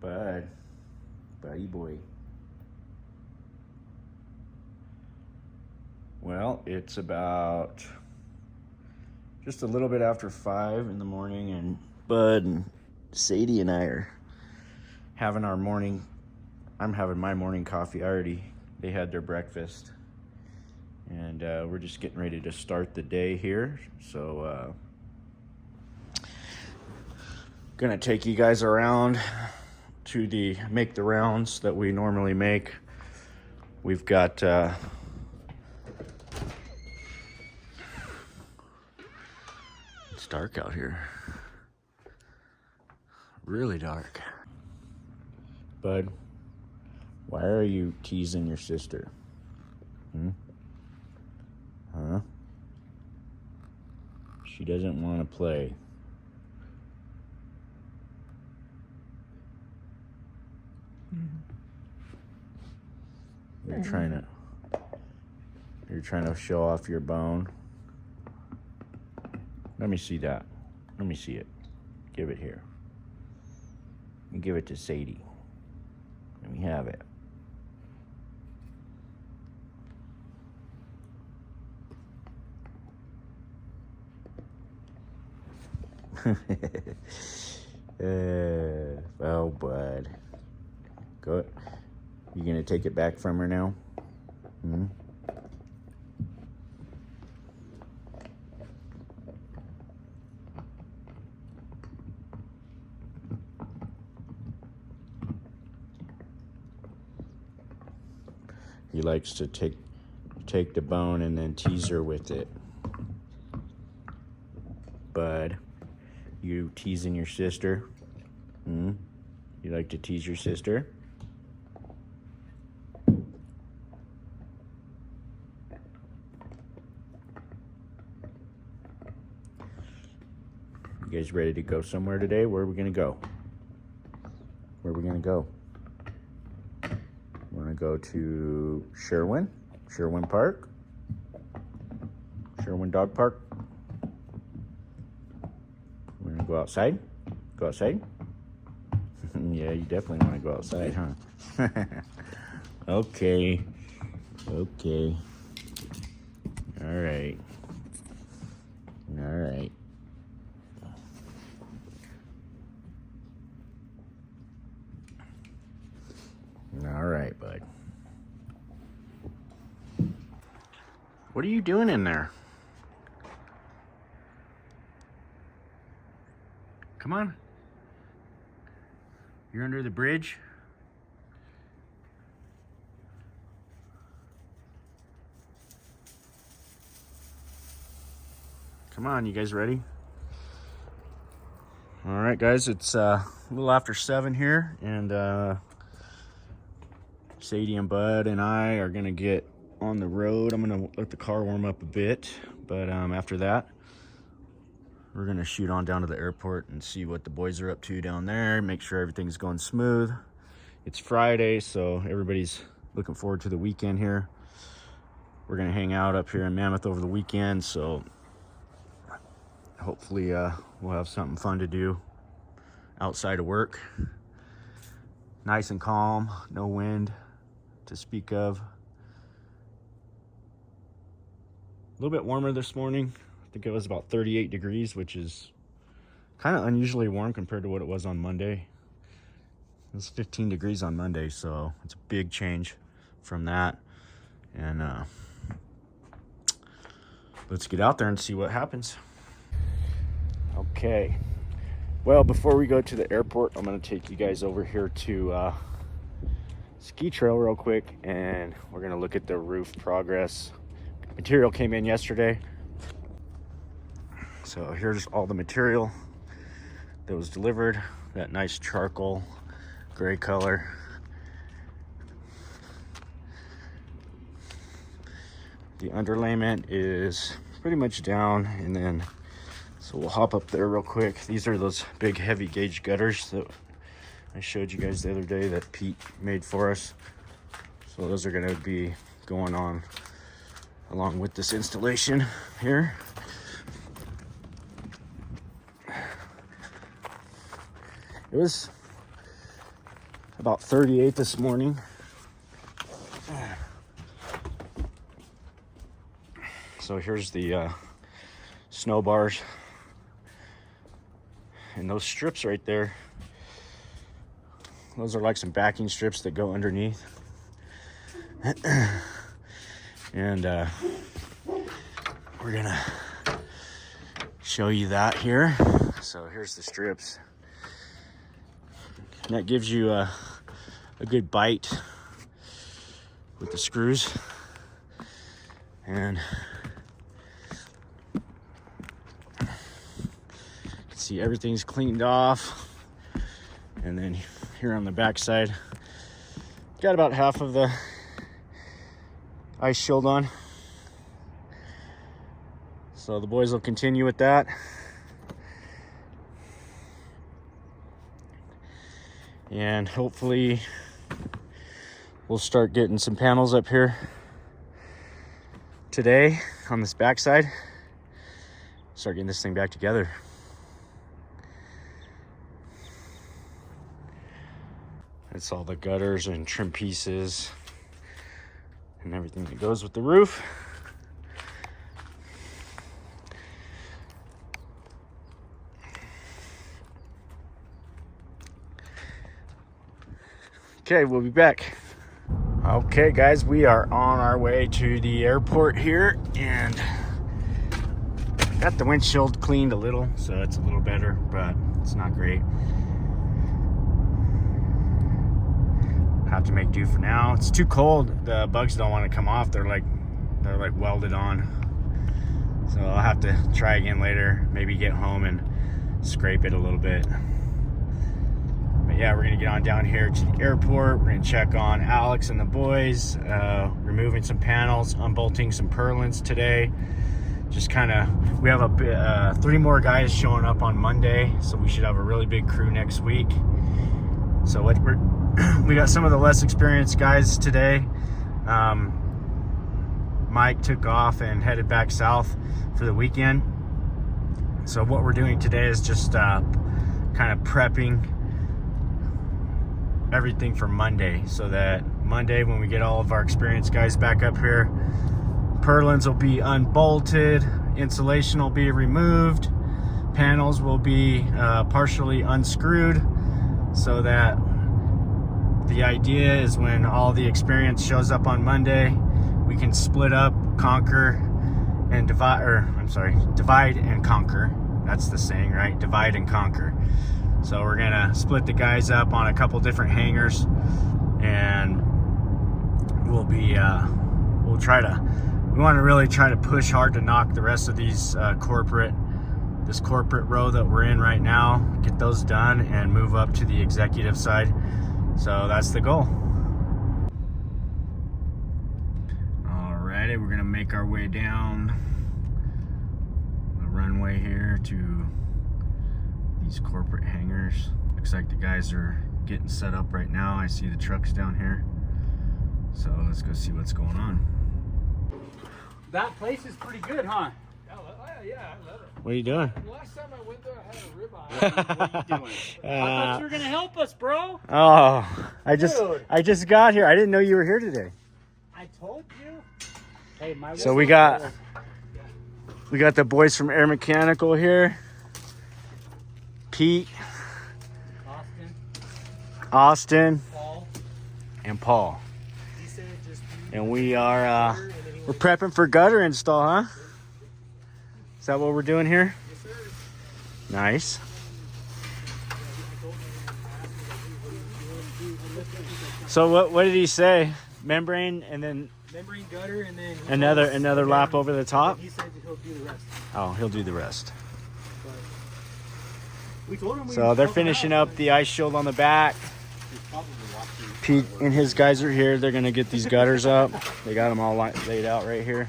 Buddy boy. Well, it's about just a little bit after 5 in the morning, and Bud and Sadie and I are having our morning. I'm having my morning coffee already. They had their breakfast, and we're just getting ready to start the day here. So gonna take you guys around to make the rounds that we normally make. We've got it's dark out here, really dark. Bud, why are you teasing your sister? Huh? She doesn't want to play. You're trying to show off your bone. Let me see that. Let me see it. Give it here. And give it to Sadie. Let me have it. Oh, Bud. Go. You gonna take it back from her now? He likes to take the bone and then tease her with it. Bud, you teasing your sister? You like to tease your sister? You guys ready to go somewhere today? Where are we gonna go? Where are we gonna go? We're gonna go to Sherwin Park, Sherwin Dog Park. We're gonna go outside. Go outside? Yeah, you definitely want to go outside, huh? Okay. All right. All right, bud. What are you doing in there? Come on. You're under the bridge? Come on, you guys ready? All right, guys, it's a little after 7 here, and Sadie and Bud and I are gonna get on the road. I'm gonna let the car warm up a bit, but after that, we're gonna shoot on down to the airport and see what the boys are up to down there, make sure everything's going smooth. It's Friday, so everybody's looking forward to the weekend here. We're gonna hang out up here in Mammoth over the weekend, so hopefully we'll have something fun to do outside of work. Nice and calm, no wind to speak of. A little bit warmer this morning. I think it was about 38 degrees, which is kind of unusually warm compared to what it was on Monday. It was 15 degrees on Monday, so it's a big change from that. And let's get out there and see what happens. Okay. Well, before we go to the airport, I'm going to take you guys over here to ski trail real quick, and we're going to look at the roof progress. Material came in yesterday. So here's all the material that was delivered. That nice charcoal gray color. The underlayment is pretty much down, and then so we'll hop up there real quick. These are those big heavy gauge gutters that I showed you guys the other day that Pete made for us. So those are gonna be going on along with this installation here. It was about 38 this morning. So here's the snow bars. And those strips right there, those are like some backing strips that go underneath. And we're gonna show you that here. So here's the strips. And that gives you a good bite with the screws. And see, everything's cleaned off. And then here on the back side, got about half of the ice shield on. So the boys will continue with that. And hopefully we'll start getting some panels up here today on this back side. Start getting this thing back together. It's all the gutters and trim pieces and everything that goes with the roof. Okay, we'll be back. Okay, guys, we are on our way to the airport here, and got the windshield cleaned a little, so it's a little better, but it's not great. Have to make do for now. It's too cold. The bugs don't want to come off. They're like welded on. So I'll have to try again later. Maybe get home and scrape it a little bit. But yeah, we're gonna get on down here to the airport. We're gonna check on Alex and the boys, removing some panels, unbolting some purlins today. Just kind of, we have 3 more guys showing up on Monday, so we should have a really big crew next week. So we got some of the less experienced guys today. Mike took off and headed back south for the weekend. So what we're doing today is just kind of prepping everything for Monday, so that Monday when we get all of our experienced guys back up here, purlins will be unbolted, insulation will be removed, panels will be partially unscrewed, so that the idea is when all the experience shows up on Monday, we can split up, conquer, and divide and conquer. That's the saying, right? Divide and conquer. So we're gonna split the guys up on a couple different hangars, and we'll be, we want to really try to push hard to knock the rest of these this corporate row that we're in right now, get those done and move up to the executive side. So that's the goal. Alrighty, we're gonna make our way down the runway here to these corporate hangars. Looks like the guys are getting set up right now. I see the trucks down here. So let's go see what's going on. That place is pretty good, huh? Yeah, I love it. What are you doing? Last time I went there, I had a ribeye. What are you doing? I thought you were gonna help us, bro. Oh, I just got here. I didn't know you were here today. I told you. Hey, my. So we got the boys from Air Mechanical here. Pete, Austin, Paul, and Paul. he said just And we are we're prepping for gutter install, huh? Is that what we're doing here? Yes, sir. Nice. So what did he say? Membrane and then membrane gutter, and then another lap over the top? He said he'll do the rest. Oh, he'll do the rest. But we told him. So they're finishing up the ice shield on the back. Pete and his guys are here. They're gonna get these gutters up. They got them all laid out right here.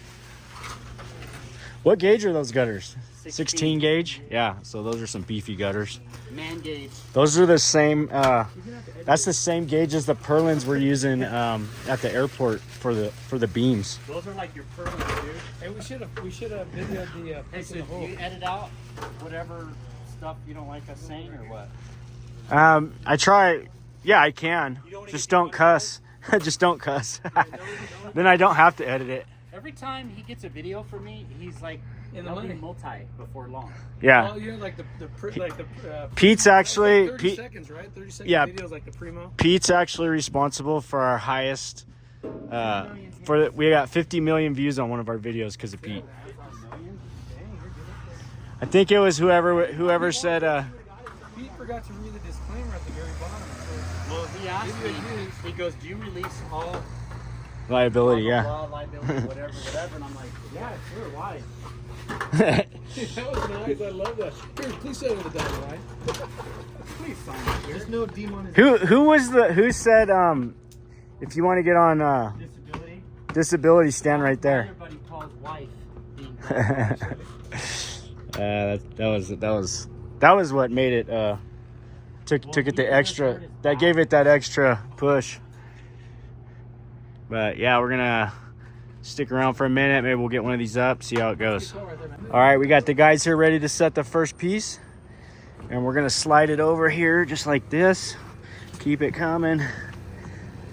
What gauge are those gutters? 16 gauge? Yeah, so those are some beefy gutters. Man gauge. Those are the same, that's the same gauge as the purlins we're using at the airport for the beams. Those are like your purlins, dude. Hey, we should have videoed the Hey, piece so in the hole. you edit out whatever stuff you don't like us saying, or what? I try Yeah, I can. Just don't cuss. Just don't cuss. Then I don't have to edit it. Every time he gets a video from me, he's like, In the "I'll be money." multi before long." Yeah. Oh, yeah, like the Pete's actually 30 seconds, right? 30 second Yeah. videos like the primo. Pete's actually responsible for our highest. We got 50 million views on one of our videos because of Pete. I think it was whoever said. Pete forgot to read the disclaimer at the very bottom. So Well, he asked me. He goes, "Do you release all Liability, blah, yeah. blah, blah, liability, whatever, whatever?" And I'm like, "Yeah, sure. Why?" that was nice. I love that. Here, please say it with the dotted line. Please sign it here. There's no demonetization. who said if you want to get on Disability. disability, stand right there. Everybody calls wife being that was what made it took it the extra, that gave it that extra push. But yeah, we're gonna stick around for a minute. Maybe we'll get one of these up, see how it goes. All right, we got the guys here ready to set the first piece, and we're gonna slide it over here just like this. Keep it coming,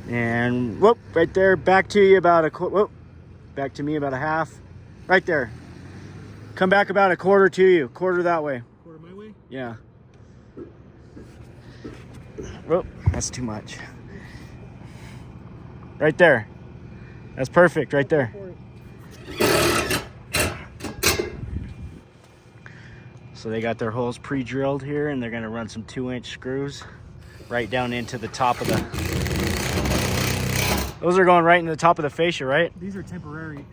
and whoop, right there. Back to you about back to me about a half. Right there. Come back about a quarter to you. Quarter that way. Quarter my way? Yeah. Whoop, that's too much. Right there. That's perfect right there. So they got their holes pre-drilled here, and they're gonna run some 2-inch screws right down into the top of the... Those are going right in the top of the fascia, right? These are temporary.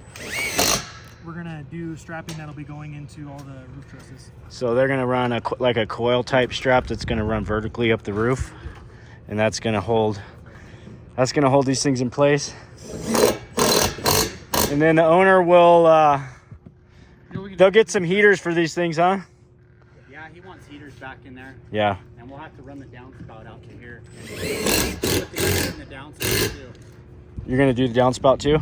We're gonna do strapping that'll be going into all the roof trusses. So they're gonna run like a coil type strap that's gonna run vertically up the roof, and that's gonna hold these things in place. And then the owner will they'll get some heaters for these things, huh? Yeah, he wants heaters back in there. Yeah. And we'll have to run the downspout out to here. And put the heater in the downspout too. You're gonna do the downspout too?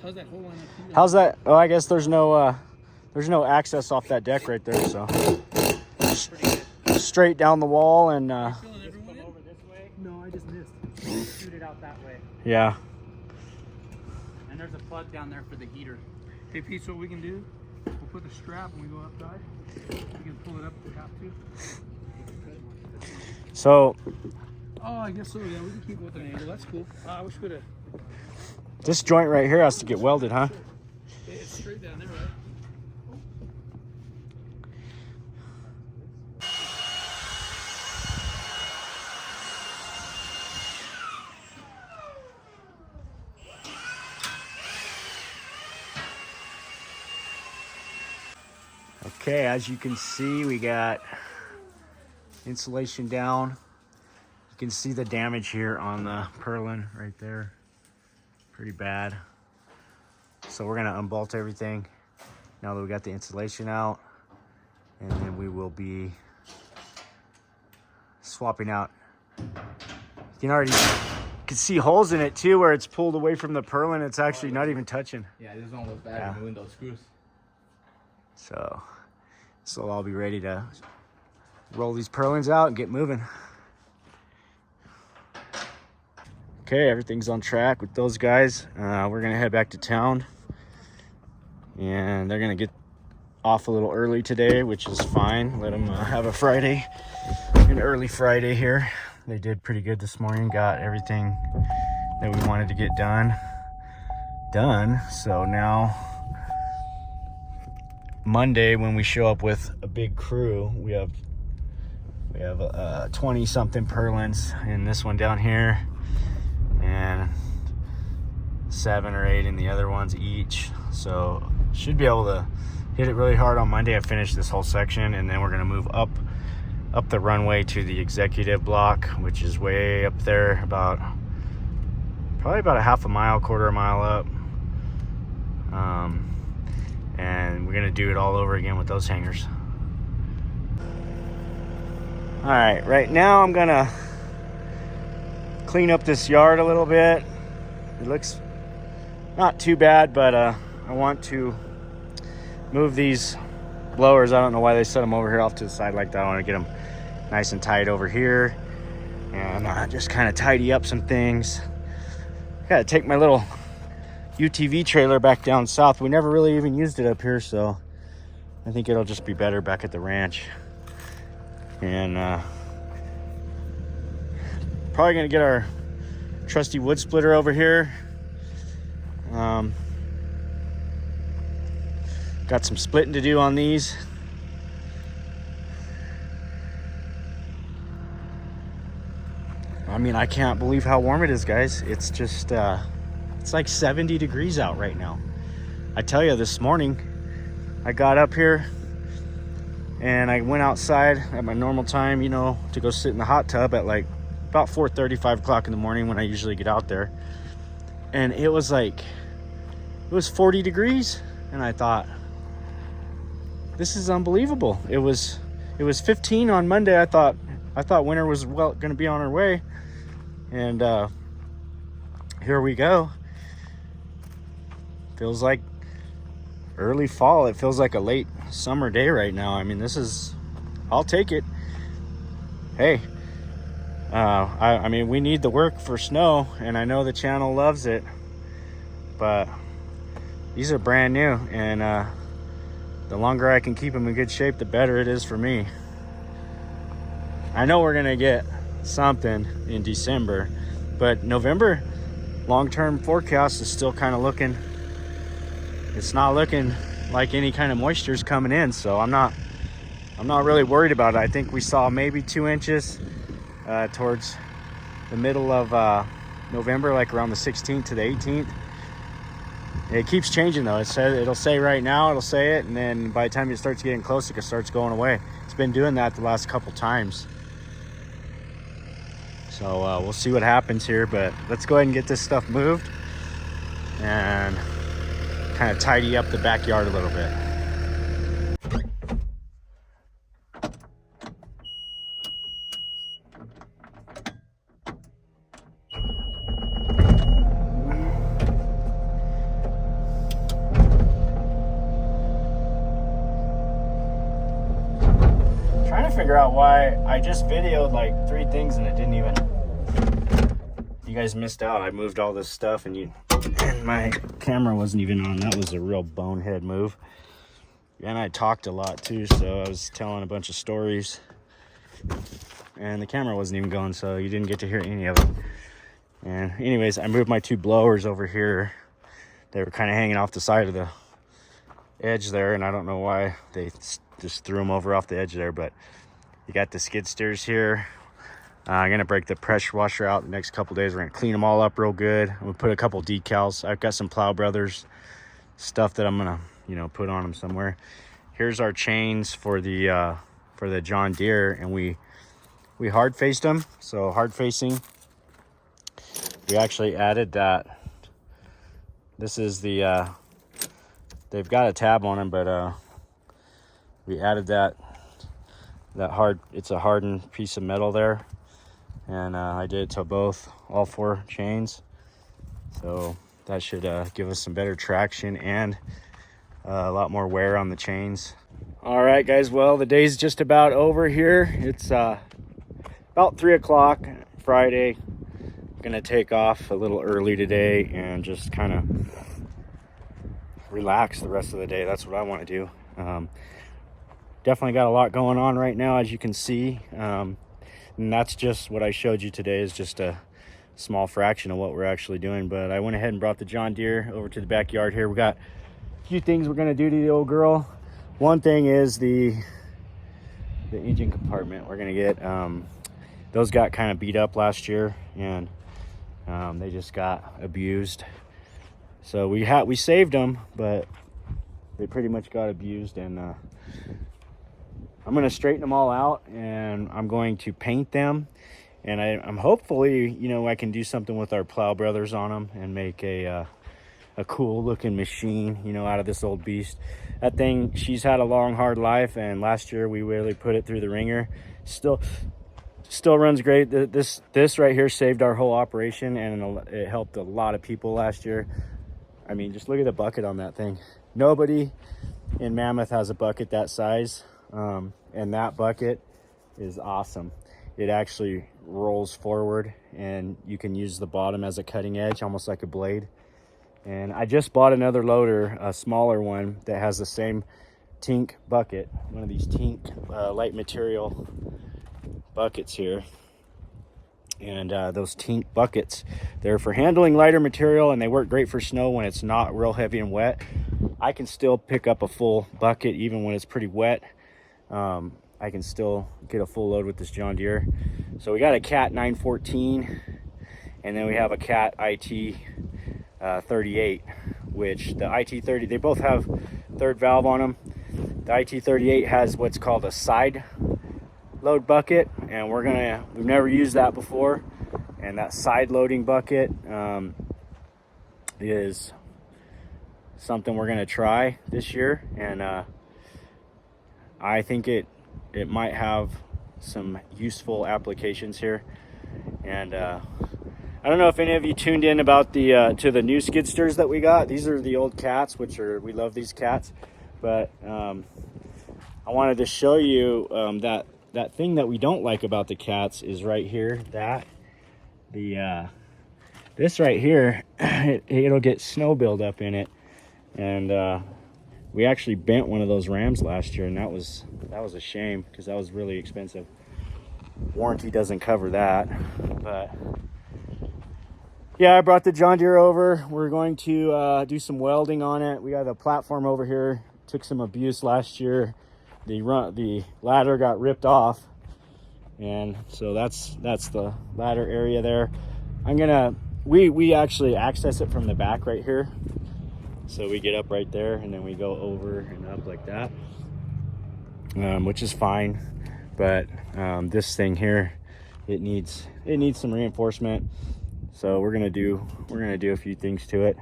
How's that whole line up? How's that? Oh, I guess there's no access off that deck right there, so straight down the wall and Come over this way. No, I just missed. Shoot it out that way. yeah. And there's a plug down there for the heater. Hey, Pete, so what we can do, we'll put the strap when we go outside. We can pull it up if we have to. So Oh, I guess so. Yeah, we can keep it with an angle. That's cool. I wish we'd have. this joint right here has to get welded, huh? It's straight down there, right? Okay, as you can see, we got insulation down. You can see the damage here on the purlin right there. Pretty bad. So we're gonna unbolt everything now that we got the insulation out, and then we will be swapping out. You can see holes in it too where it's pulled away from the purlin. It's actually not even touching. Yeah, this don't look bad removing those screws. So I'll be ready to roll these purlins out and get moving. Okay, everything's on track with those guys. We're gonna head back to town, and they're gonna get off a little early today, which is fine. Let them have an early Friday here. They did pretty good this morning, got everything that we wanted to get done. So now Monday, when we show up with a big crew, we have 20 something purlins in this one down here, and 7 or 8 in the other ones each. So should be able to hit it really hard on Monday. I finished this whole section, and then we're gonna move up the runway to the executive block, which is way up there, probably about a half a mile, quarter a mile up. And we're gonna do it all over again with those hangers. All right, right now I'm gonna clean up this yard a little bit. It looks not too bad, but I want to move these blowers. I don't know why they set them over here off to the side like that. I want to nice and tight over here, and just kind of tidy up some things. Gotta take my little UTV trailer back down south. We never really even used it up here, so I think it'll just be better back at the ranch. And probably gonna get our trusty wood splitter over here. Got some splitting to do on these. I mean, I can't believe how warm it is, guys. It's just it's like 70 degrees out right now. I tell you, this morning I got up here and I went outside at my normal time, you know, to go sit in the hot tub at like about 4:30, 5 o'clock in the morning when I usually get out there. And it was 40 degrees. And I thought, this is unbelievable. It was 15 on Monday. I thought winter was going to be on our way. And here we go. Feels like early fall. It feels like a late summer day right now. I mean, I'll take it. Hey, I mean, we need the work for snow, and I know the channel loves it, but these are brand new, and the longer I can keep them in good shape, the better it is for me. I know we're gonna get something in December, but November long-term forecast is still kind of looking, it's not looking like any kind of moisture is coming in, so I'm not really worried about it. I think we saw maybe 2 inches towards the middle of November, like around the 16th to the 18th. It keeps changing though. It'll say right now, it'll say it, and then by the time it starts getting close, it starts going away. It's been doing that the last couple times. So we'll see what happens here, but let's go ahead and get this stuff moved and kind of tidy up the backyard a little bit. Trying to figure out why I just videoed like 3 things and it didn't even, you guys missed out. I moved all this stuff and my camera wasn't even on. That was a real bonehead move. And I talked a lot too, so I was telling a bunch of stories and the camera wasn't even going, so you didn't get to hear any of it. And anyways, I moved my 2 blowers over here. They were kind of hanging off the side of the edge there, and I don't know why they just threw them over off the edge there, but you got the skid steers here. I'm gonna break the pressure washer out the next couple days. We're gonna clean them all up real good. I'm gonna put a couple decals. I've got some Plow Brothers stuff that I'm gonna, you know, put on them somewhere. Here's our chains for the John Deere, and we hard faced them. So hard facing, we actually added that. This is the they've got a tab on them, but we added that hard, it's a hardened piece of metal there, and I did it to all 4 chains, so that should give us some better traction and a lot more wear on the chains. All right, guys, well, the day's just about over here. It's about 3 o'clock Friday. I'm gonna take off a little early today and just kind of relax the rest of the day. That's what I want to do. Definitely got a lot going on right now, as you can see, and that's just what I showed you today is just a small fraction of what we're actually doing. But I went ahead and brought the John Deere over to the backyard here. We got a few things we're going to do to the old girl. One thing is the engine compartment. We're going to get those got kind of beat up last year, and they just got abused. So we saved them, but they pretty much got abused, and I'm going to straighten them all out, and I'm going to paint them, and I'm hopefully, you know, I can do something with our Plow Brothers on them and make a cool looking machine, you know, out of this old beast. That thing, she's had a long hard life, and last year we really put it through the ringer. Still runs great. This right here saved our whole operation, and it helped a lot of people last year. I mean, just look at the bucket on that thing. Nobody in Mammoth has a bucket that size, and that bucket is awesome. It actually rolls forward and you can use the bottom as a cutting edge, almost like a blade. And I just bought another loader, a smaller one that has the same Tink bucket, one of these Tink light material buckets here. And those Tink buckets, they're for handling lighter material, and they work great for snow when it's not real heavy and wet. I can still pick up a full bucket even when it's pretty wet. I can still get a full load with this John Deere. So we got a Cat 914, and then we have a Cat IT 38, which the IT 30, they both have third valve on them. The IT 38 has what's called a side load bucket, and we've never used that before. And that side loading bucket is something we're gonna try this year, and I think it might have some useful applications here. And I don't know if any of you tuned in about the to the new skid steers that we got. These are the old Cats, we love these Cats, but I wanted to show you that thing that we don't like about the Cats is right here. This right here, it'll get snow buildup in it, and we actually bent one of those rams last year, and that was a shame because that was really expensive. Warranty doesn't cover that, but yeah, I brought the John Deere over. We're going to do some welding on it. We got a platform over here, took some abuse last year. The ladder got ripped off, and so that's the ladder area there. We actually access it from the back right here. So we get up right there, and then we go over and up like that, which is fine. But this thing here, it needs some reinforcement. So we're gonna do a few things to it.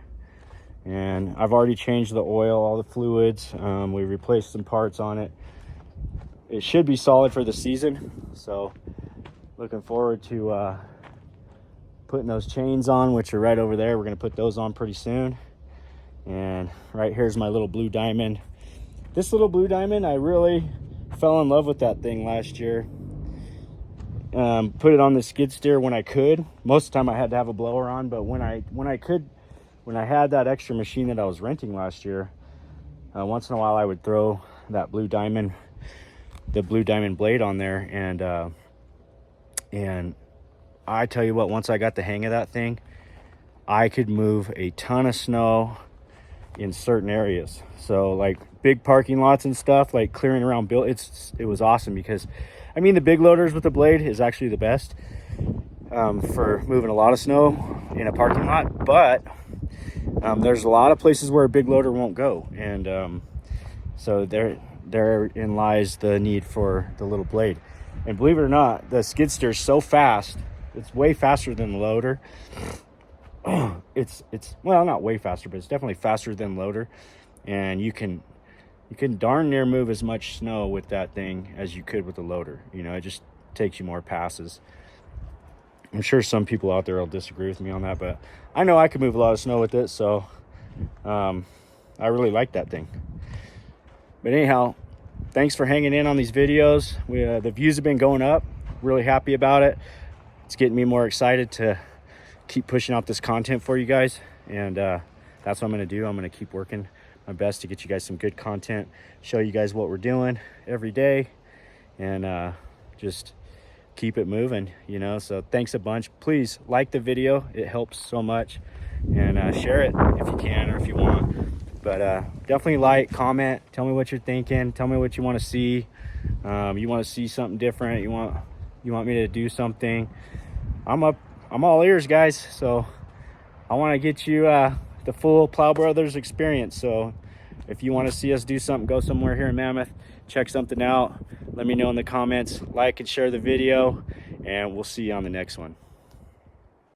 And I've already changed the oil, all the fluids. We replaced some parts on it. It should be solid for the season. So looking forward to putting those chains on, which are right over there. We're gonna put those on pretty soon. And right here's my little Blue Diamond. This little Blue Diamond, I really fell in love with that thing last year. Put it on the skid steer when I could. Most of the time I had to have a blower on, but when I had that extra machine that I was renting last year, once in a while I would throw that Blue Diamond, the Blue Diamond blade on there, and I tell you what, once I got the hang of that thing, I could move a ton of snow in certain areas. So like big parking lots and stuff, like clearing around it was awesome, because I mean the big loaders with the blade is actually the best for moving a lot of snow in a parking lot, but there's a lot of places where a big loader won't go, and so therein lies the need for the little blade. And believe it or not, the skid steer is so fast, it's way faster than the loader. It's well, not way faster, but it's definitely faster than loader, and you can darn near move as much snow with that thing as you could with the loader. You know, it just takes you more passes. I'm sure some people out there will disagree with me on that, but I know I can move a lot of snow with it, so I really like that thing. But anyhow, thanks for hanging in on these videos. The views have been going up. Really happy about it. It's getting me more excited to keep pushing out this content for you guys, and that's what I'm going to do. I'm going to keep working my best to get you guys some good content, show you guys what we're doing every day, and just keep it moving, you know. So thanks a bunch. Please like the video, it helps so much, and share it if you can or if you want. But definitely like, comment, tell me what you're thinking, tell me what you want to see. You want to see something different, you want me to do something, I'm all ears, guys. So I want to get you the full Plow Brothers experience. So if you want to see us do something, go somewhere here in Mammoth, check something out, let me know in the comments, like and share the video, and we'll see you on the next one.